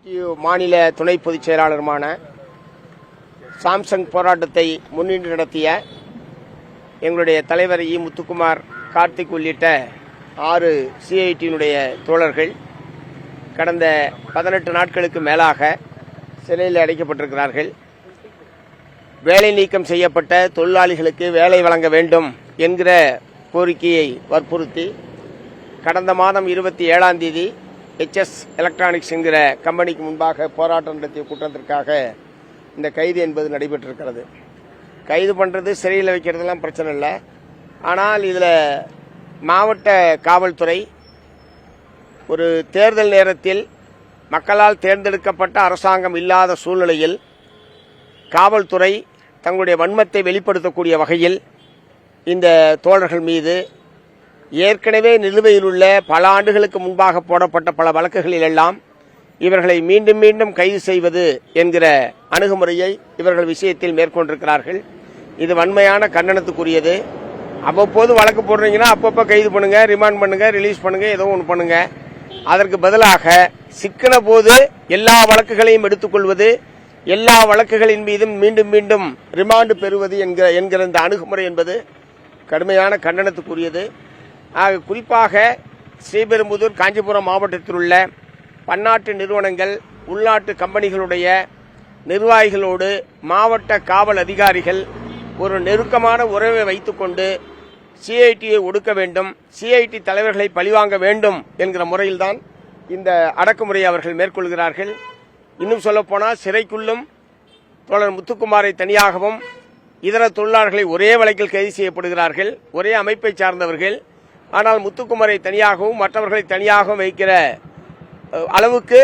CITU மாநில துணை பொதுச் செயலாளருமான சாம்சங் போராட்டத்தை முன்னின்று நடத்திய எங்களுடைய தலைவர் இ முத்துக்குமார், கார்த்திக் உள்ளிட்ட 6 சிஐடியினுடைய தோழர்கள் கடந்த 18 நாட்களுக்கு மேலாக சிறையில் அடைக்கப்பட்டிருக்கிறார்கள். வேலை நீக்கம் செய்யப்பட்ட தொழிலாளிகளுக்கு வேலை வழங்க வேண்டும் என்கிற கோரிக்கையை வற்புறுத்தி கடந்த மாதம் 27ஆம் தேதி HS எலக்ட்ரானிக்ஸ் என்கிற கம்பெனிக்கு முன்பாக போராட்டம் நடத்திய கூட்டத்திற்காக இந்த கைது என்பது நடைபெற்றிருக்கிறது. கைது பண்ணுறது, சிறையில் வைக்கிறதுலாம் பிரச்சனை இல்லை. ஆனால் இதில் மாவட்ட காவல்துறை ஒரு தேர்தல் நேரத்தில் மக்களால் தேர்ந்தெடுக்கப்பட்ட அரசாங்கம் இல்லாத சூழ்நிலையில் காவல்துறை தங்களுடைய வன்மத்தை வெளிப்படுத்தக்கூடிய வகையில் இந்த தோழர்கள் மீது ஏற்கனவே நிலுவையில் உள்ள பல ஆண்டுகளுக்கு முன்பாக போடப்பட்ட பல வழக்குகளில் எல்லாம் இவர்களை மீண்டும் மீண்டும் கைது செய்வது என்கிற அணுகுமுறையை இவர்கள் விஷயத்தில் மேற்கொண்டிருக்கிறார்கள். இது வன்மையான கண்டனத்துக்குரியது. அவ்வப்போது வழக்கு போடுறீங்கன்னா அப்பப்போ கைது பண்ணுங்க, ரிமாண்ட் பண்ணுங்க, ரிலீஸ் பண்ணுங்க, ஏதோ ஒன்று பண்ணுங்க. அதற்கு பதிலாக சிக்கன போது எல்லா வழக்குகளையும் எடுத்துக்கொள்வது, எல்லா வழக்குகளின் மீதும் மீண்டும் மீண்டும் ரிமாண்ட் பெறுவது என்கிற இந்த அணுகுமுறை என்பது கடுமையான கண்டனத்துக்குரியது. குறிப்பாக ஸ்ரீபெரும்புதூர், காஞ்சிபுரம் மாவட்டத்தில் உள்ள பன்னாட்டு நிறுவனங்கள், உள்நாட்டு கம்பெனிகளுடைய நிர்வாகிகளோடு மாவட்ட காவல் அதிகாரிகள் ஒரு நெருக்கமான உறவை வைத்துக்கொண்டு சிஐடியை ஒடுக்க வேண்டும், சிஐடி தலைவர்களை பழிவாங்க வேண்டும் என்கிற முறையில்தான் இந்த அடக்குமுறையை அவர்கள் மேற்கொள்கிறார்கள். இன்னும் சொல்லப்போனால் சிறைக்குள்ளும் தோழர் முத்துக்குமாரை தனியாகவும் இதர தொழிலாளர்களை ஒரே வழக்கில் கைது செய்யப்படுகிறார்கள், ஒரே அமைப்பை சார்ந்தவர்கள். ஆனால் முத்துக்குமாரை தனியாகவும் மற்றவர்களை தனியாகவும் வைக்கிற அளவுக்கு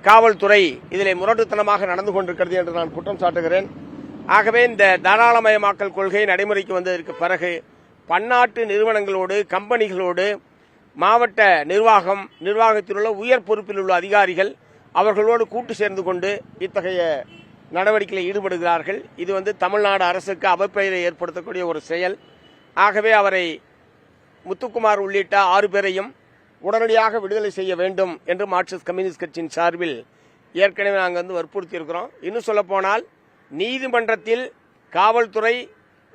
காவல்துறை இதில் முரட்டுத்தனமாக நடந்து கொண்டிருக்கிறது என்று நான் குற்றம் சாட்டுகிறேன். ஆகவே இந்த தாராளமயமாக்கல் கொள்கை நடைமுறைக்கு வந்ததற்கு பிறகு பன்னாட்டு நிறுவனங்களோடு, கம்பெனிகளோடு மாவட்ட நிர்வாகத்தில் உள்ள உயர் பொறுப்பில் உள்ள அதிகாரிகள் அவர்களோடு கூட்டு சேர்ந்து கொண்டு இத்தகைய நடவடிக்கையில் ஈடுபடுகிறார்கள். இது தமிழ்நாடு அரசுக்கு அவப்பெயரை ஏற்படுத்தக்கூடிய ஒரு செயல். ஆகவே அவரை, முத்துக்குமார் உள்ளிட்ட 6 பேரையும் உடனடியாக விடுதலை செய்ய வேண்டும் என்று மார்க்சிஸ்ட் கம்யூனிஸ்ட் கட்சியின் சார்பில் ஏற்கனவே நாங்கள் வற்புறுத்தி இருக்கிறோம். இன்னும் சொல்லப்போனால் நீதிமன்றத்தில் காவல்துறை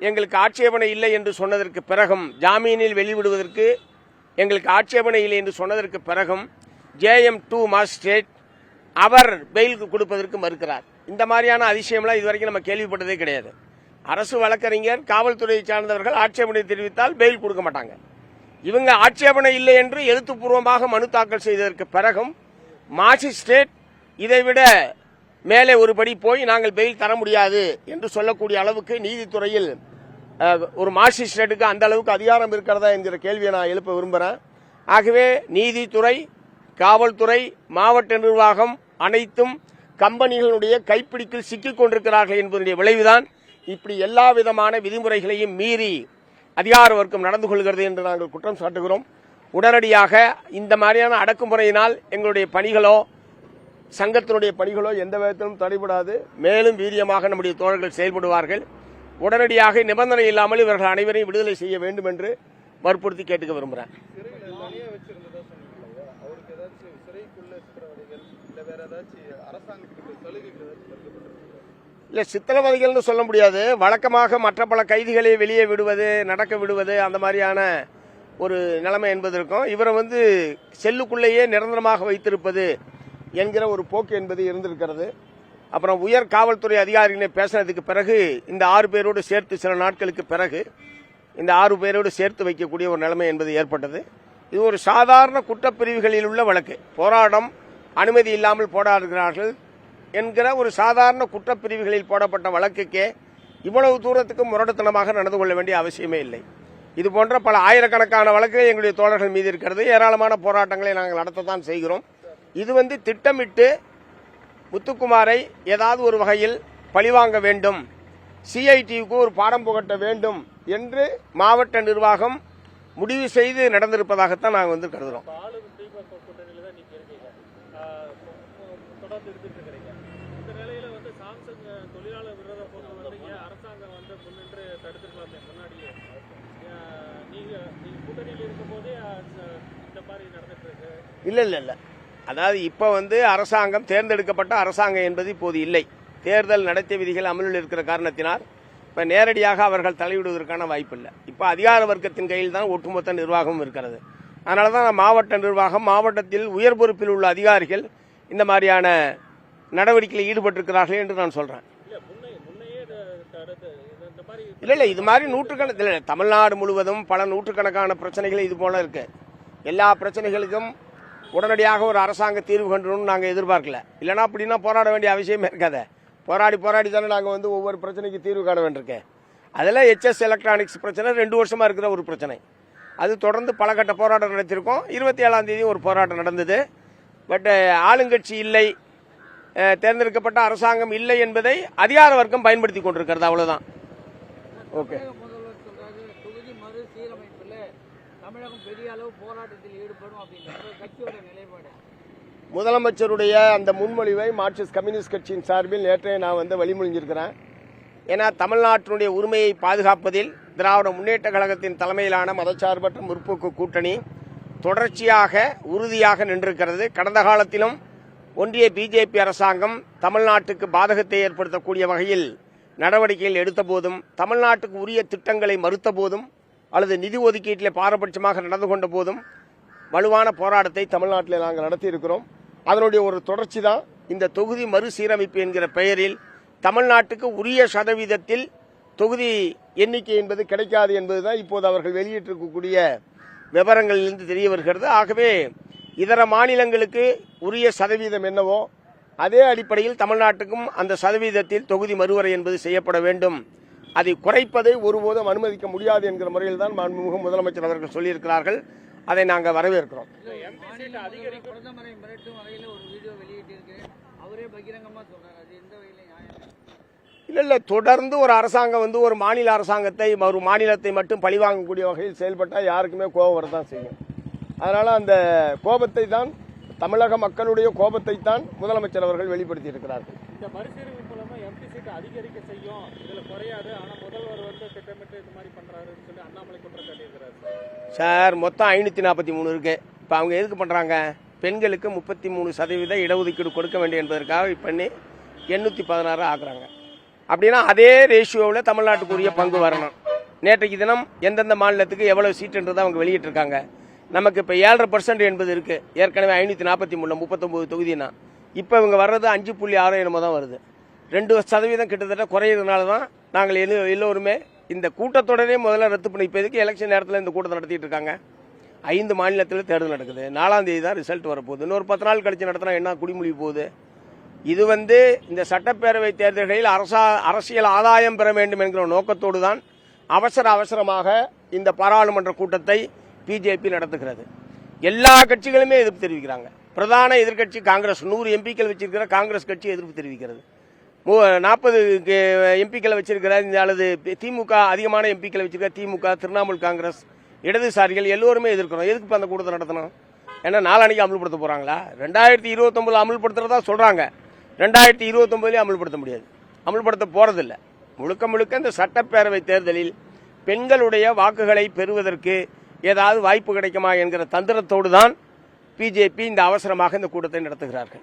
எங்களுக்கு ஆட்சேபனை இல்லை என்று சொன்னதற்கு பிறகும், ஜாமீனில் வெளிவிடுவதற்கு எங்களுக்கு ஆட்சேபனை இல்லை என்று சொன்னதற்கு பிறகும் JM2 மாஜிஸ்ட்ரேட் அவர் பெயில் கொடுப்பதற்கு மறுக்கிறார். இந்த மாதிரியான அதிசயம்லாம் இதுவரைக்கும் நம்ம கேள்விப்பட்டதே கிடையாது. அரசு வழக்கறிஞர், காவல்துறையை சார்ந்தவர்கள் ஆட்சேபனை தெரிவித்தால் பெயில் கொடுக்க மாட்டாங்க. இவங்க ஆட்சேபனை இல்லை என்று எழுத்துப்பூர்வமாக மனு தாக்கல் செய்ததற்கு பிறகும் மாஜிஸ்ட்ரேட் இதைவிட மேலே ஒருபடி போய் நாங்கள் பெயில் தர முடியாது என்று சொல்லக்கூடிய அளவுக்கு நீதித்துறையில் ஒரு மாஜிஸ்ட்ரேட்டுக்கு அந்த அளவுக்கு அதிகாரம் இருக்கிறதா என்கிற கேள்வியை நான் எழுப்ப விரும்புகிறேன். ஆகவே நீதித்துறை, காவல்துறை, மாவட்ட நிர்வாகம் அனைத்தும் கம்பெனிகளுடைய கைப்பிடிக்கில் சிக்கிக் கொண்டிருக்கிறார்கள் என்பதனுடைய விளைவுதான் இப்படி எல்லா விதமான விதிமுறைகளையும் மீறி அதிகார வர்க்கம் நடந்து கொள்கிறது என்று நாங்கள் குற்றம் சாட்டுகிறோம். உடனடியாக இந்த மாதிரியான அடக்குமுறையினால் எங்களுடைய பணிகளோ, சங்கத்தினுடைய பணிகளோ எந்த விதத்திலும் தடைபடாது. மேலும் வீரியமாக நம்முடைய தோழர்கள் செயல்படுவார்கள். உடனடியாக நிபந்தனை இல்லாமல் இவர்கள் அனைவரையும் விடுதலை செய்ய வேண்டும் என்று வற்புறுத்தி கேட்டுக்க விரும்புகிறேன். இல்லை, சித்திரவதைகள்னு சொல்ல முடியாது. வழக்கமாக மற்ற பல கைதிகளை வெளியே விடுவது, நடக்க விடுவது, அந்த மாதிரியான ஒரு நிலைமை என்பது இருக்கும். இவரை செல்லுக்குள்ளேயே நிரந்தரமாக வைத்திருப்பது என்கிற ஒரு போக்கு என்பது இருந்திருக்கிறது. அப்புறம் உயர் காவல்துறை அதிகாரிகளை பேசினதுக்கு பிறகு இந்த 6 பேரோடு சேர்த்து சில நாட்களுக்கு பிறகு இந்த 6 பேரோடு சேர்த்து வைக்கக்கூடிய ஒரு நிலைமை என்பது ஏற்பட்டது. இது ஒரு சாதாரண குற்றப்பிரிவுகளில் உள்ள வழக்கு. போராட்டம் அனுமதி இல்லாமல் போராடுகிறார்கள் என்கிற ஒரு சாதாரண குற்றப்பிரிவுகளில் போடப்பட்ட வழக்குக்கே இவ்வளவு தூரத்துக்கு முரட்டுத்தனமாக நடந்து கொள்ள வேண்டிய அவசியமே இல்லை. இது போன்ற பல ஆயிரக்கணக்கான வழக்குகள் எங்களுடைய தோழர்கள் மீது இருக்கிறது. ஏராளமான போராட்டங்களை நாங்கள் நடத்தத்தான் செய்கிறோம். இது திட்டமிட்டு முத்துக்குமாரை ஏதாவது ஒரு வகையில் பழிவாங்க வேண்டும், சிஐடிக்கு ஒரு பாடம் புகட்ட வேண்டும் என்று மாவட்ட நிர்வாகம் முடிவு செய்து நடந்திருப்பதாகத்தான் நாங்கள் கருதுகிறோம். இல்லை, அதாவது இப்போ அரசாங்கம் தேர்ந்தெடுக்கப்பட்ட அரசாங்கம் என்பது இப்போது இல்லை. தேர்தல் நடத்தை விதிகள் அமலில் இருக்கிற காரணத்தினால் இப்போ நேரடியாக அவர்கள் தலையிடுவதற்கான வாய்ப்பு இல்லை. இப்போ அதிகார வர்க்கத்தின் கையில் தான் ஒட்டுமொத்த நிர்வாகமும் இருக்கிறது. அதனால தான் மாவட்ட நிர்வாகம், மாவட்டத்தில் உயர் பொறுப்பில் உள்ள அதிகாரிகள் இந்த மாதிரியான நடவடிக்கையில் ஈடுபட்டிருக்கிறார்கள் என்று நான் சொல்றேன். இல்லை இது மாதிரி நூற்றுக்கணக்கில் தமிழ்நாடு முழுவதும் பல நூற்றுக்கணக்கான பிரச்சனைகள் இது போல இருக்கு. எல்லா பிரச்சனைகளுக்கும் உடனடியாக ஒரு அரசாங்க தீர்வு கண்டணும்னு நாங்கள் எதிர்பார்க்கல. இல்லைன்னா அப்படின்னா போராட வேண்டிய அவசியமே இருக்காது. போராடி தானே நாங்கள் ஒவ்வொரு பிரச்சனைக்கு தீர்வு காண வேண்டியிருக்கேன். அதில் HS எலக்ட்ரானிக்ஸ் பிரச்சனை 2 வருஷமா இருக்கிற ஒரு பிரச்சனை. அது தொடர்ந்து பல கட்ட போராட்டம் நடத்திருக்கோம். 27ஆம் தேதி ஒரு போராட்டம் நடந்தது. பட் ஆளுங்கட்சி இல்லை, தேர்ந்தெடுக்கப்பட்ட அரசாங்கம் இல்லை என்பதை அதிகார வர்க்கம் பயன்படுத்தி கொண்டிருக்கிறது. அவ்வளவுதான். ஓகே. தொகுதி மறுசீரமைப்பில் தமிழகம் பெரிய அளவு போராட்டத்தில் ஈடுபடும் அப்படின்ற கட்சியோட நிலைப்பாடு. முதலமைச்சருடைய அந்த முன்மொழிவை மார்க்சிஸ்ட் கம்யூனிஸ்ட் கட்சியின் சார்பில் நேற்றே நான் வழிமொழிஞ்சிருக்கிறேன். ஏன்னா தமிழ்நாட்டினுடைய உரிமையை பாதுகாப்பதில் திராவிட முன்னேற்ற கழகத்தின் தலைமையிலான மதச்சார்பற்ற முற்போக்கு கூட்டணி தொடர்ச்சியாக உறுதியாக நின்றிருக்கிறது. கடந்த காலத்திலும் ஒன்றிய பிஜேபி அரசாங்கம் தமிழ்நாட்டுக்கு பாதகத்தை ஏற்படுத்தக்கூடிய வகையில் நடவடிக்கைகள் எடுத்த போதும், தமிழ்நாட்டுக்கு உரிய திட்டங்களை மறுத்த போதும், அல்லது நிதி ஒதுக்கீட்டில் பாரபட்சமாக நடந்து கொண்ட போதும் வலுவான போராட்டத்தை தமிழ்நாட்டில் நாங்கள் நடத்தியிருக்கிறோம். அதனுடைய ஒரு தொடர்ச்சி தான் இந்த தொகுதி மறுசீரமைப்பு என்கிற பெயரில் தமிழ்நாட்டுக்கு உரிய சதவீதத்தில் தொகுதி எண்ணிக்கை என்பது கிடைக்காது என்பதுதான் இப்போது அவர்கள் வெளியிட்டிருக்கக்கூடிய விவரங்களிலிருந்து தெரிய வருகிறது. ஆகவே இதர மாநிலங்களுக்கு உரிய சதவீதம் என்னவோ அதே அடிப்படையில் தமிழ்நாட்டுக்கும் அந்த சதவீதத்தில் தொகுதி மறுவரை என்பது செய்யப்பட வேண்டும். அதை குறைப்பதை ஒருபோதும் அனுமதிக்க முடியாது என்கிற முறையில் தான் மாண்புமிகு முதலமைச்சர் அவர்கள் சொல்லியிருக்கிறார்கள். அதை நாங்கள் வரவேற்கிறோம். பிரதமரை மிரட்டும் வகையில் ஒரு வீடியோ வெளியிட்டிருக்கிறேன், அவரே பகிரங்கமா சொல்றாரு. அது எந்த வகையில் நியாயம்? இல்ல தொடர்ந்து ஒரு அரசாங்கம் ஒரு மாநில அரசாங்கத்தை, ஒரு மாநிலத்தை மட்டும் பழிவாங்கக்கூடிய வகையில் செயல்பட்டால் யாருக்குமே கோபம் வரதான் செய்யும். அதனால அந்த கோபத்தை தான், தமிழக மக்களுடைய கோபத்தை தான் முதலமைச்சர் அவர்கள் வெளிப்படுத்தி இருக்கிறார்கள். இந்த மறுசீரமைப்பு மூலமா MP சீட் அதிகரிக்க செய்யும், இதுல குறையாது. ஆனா முதல்வர் திட்டமிட்டு இந்த மாதிரி பண்றாருன்னு சொல்லி அண்ணாமலை குற்றம் சாட்டியிருக்கிறார். சார் மொத்தம் 543 இருக்கு. இப்ப அவங்க எதுக்கு பண்றாங்க? பெண்களுக்கு 33% இடஒதுக்கீடு கொடுக்க வேண்டும் என்பதற்காக பண்ணி 816 ஆக்குறாங்க. அப்படின்னா அதே ரேஷியோவில் தமிழ்நாட்டுக்குரிய பங்கு வரணும். நேற்றைக்கு தினம் எந்தெந்த மாநிலத்துக்கு எவ்வளவு சீட்டுன்றதை அவங்க வெளியிட்டிருக்காங்க. நமக்கு இப்போ 7.5% என்பது இருக்கு. ஏற்கனவே 543 39 தொகுதினா இப்போ இவங்க வர்றது 5.6 என்னமோ தான் வருது. 2% கிட்டத்தட்ட குறையிறதுனால தான் நாங்கள் எல்லோருமே இந்த கூட்டத்தொடரே முதல்ல ரத்து பண்ணி, இப்போ எதுக்கு எலெக்ஷன் நேரத்தில் இந்த கூட்டத்தை நடத்திட்டு இருக்காங்க? 5 மாநிலத்தில் தேர்தல் நடக்குது. 4ஆம் தேதி தான் ரிசல்ட் வரப்போகுது. இன்னொரு 10 நாள் கழிச்சு நடத்தினா என்ன குடிமொழி போகுது? இது இந்த சட்டப்பேரவை தேர்தல்களில் அரசியல் ஆதாயம் பெற வேண்டும் என்கிற நோக்கத்தோடு தான் அவசரமாக இந்த பாராளுமன்ற கூட்டத்தை பிஜேபி நடத்துகிறது. எல்லா கட்சிகளுமே எதிர்ப்பு தெரிவிக்கிறாங்க. பிரதான எதிர்க்கட்சி காங்கிரஸ் 100 எம்பிக்கள் வச்சிருக்கிற காங்கிரஸ் கட்சி எதிர்ப்பு தெரிவிக்கிறது. 40 எம்பிக்களை வச்சிருக்கிற அல்லது திமுக அதிகமான எம்பிக்களை வச்சிருக்கிற திமுக, திரிணாமுல் காங்கிரஸ், இடதுசாரிகள் எல்லோருமே எதிர்க்கிறோம். எதுக்கு அந்த கூட்டத்தை நடத்தணும்? ஏன்னா நாளானிக்கு அமல்படுத்த போறாங்களா? 2029 அமல்படுத்துறதா சொல்றாங்க. 2029 அமல்படுத்த முடியாது, அமல்படுத்த போறதில்லை. முழுக்க இந்த சட்டப்பேரவை தேர்தலில் பெண்களுடைய வாக்குகளை பெறுவதற்கு ஏதாவது வாய்ப்பு கிடைக்குமா என்கிற தந்திரத்தோடு தான் பிஜேபி இந்த அவசரமாக இந்த கூட்டத்தை நடத்துகிறார்கள்.